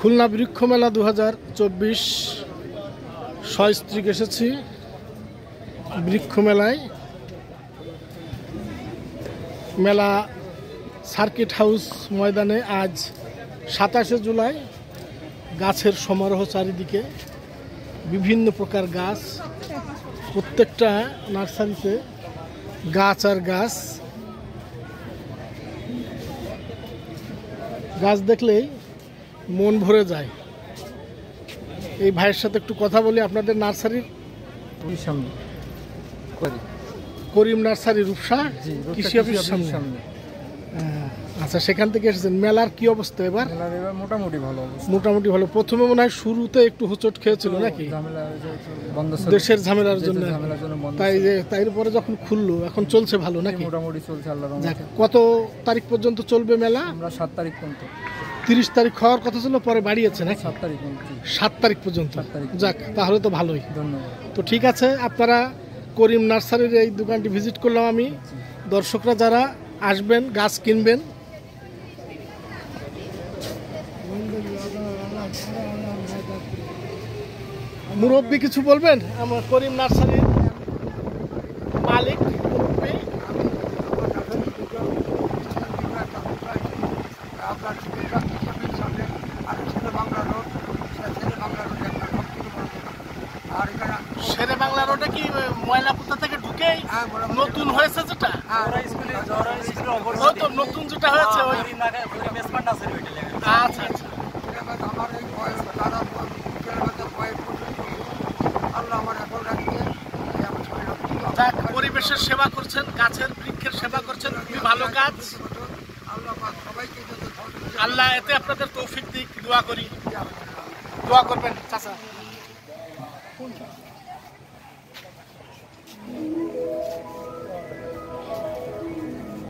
খুলনা বৃক্ষ মেলা 2024 সস্ত্রীক এসেছি বৃক্ষ মেলায়। মেলা সার্কিট হাউস ময়দানে আজ 27শে জুলাই। গাছের সমারোহ চারিদিকে, বিভিন্ন প্রকার গাছ, প্রত্যেকটা নার্সারিতে গাছ আর গাছ। গাছ দেখলেই মন ভরে যায়। এই ভাইয়ের সাথে একটু কথা বলি। আপনাদের নার্সারির সামনে করিম নার্সারি রূপসা কৃষি অফিসের সামনে। আচ্ছা, সেখান থেকে এসেছেন। মেলার কি অবস্থা এবার? মোটামুটি ভালো, মোটামুটি ভালো। প্রথমে মনে হয় শুরুতে একটু হোঁচট খেয়েছিল নাকি, দেশের ঝামেলার জন্য, তাই পরে যখন খুললো এখন চলছে ভালো নাকি? মোটামুটি চলছে আল্লাহর রহমতে। কত তারিখ পর্যন্ত চলবে মেলা? আমরা 7 তারিখ পর্যন্ত। 30 তারিখ হওয়ার কথা ছিল, পরে বাড়িয়েছে নাকি? 7 তারিখ পর্যন্ত। 7 তারিখ পর্যন্ত। যাক, তাহলে তো ভালোই। ধন্যবাদ। তো ঠিক আছে, আপনারা করিম নার্সারির এই দোকানটি ভিজিট করলাম আমি। দর্শকরা যারা আসবেন, গাছ কিনবেন। মুরব্বী কিছু বলবেন? আমার করিম নার্সারির মালিক মুরব্বী। শেরে বাংলা রোডে কি ময়লাপুতা থেকে ঢুকেই নতুন হয়েছে যেটা? তো নতুন যেটা হয়েছে ওই। আচ্ছা আচ্ছা। পরিবেশের সেবা করছেন, গাছের বৃক্ষের সেবা করছেন, খুবই ভালো কাজ। আল্লাহ এতে আপনাদের তৌফিক দিক। দোয়া করি, দোয়া করবেন চাচা।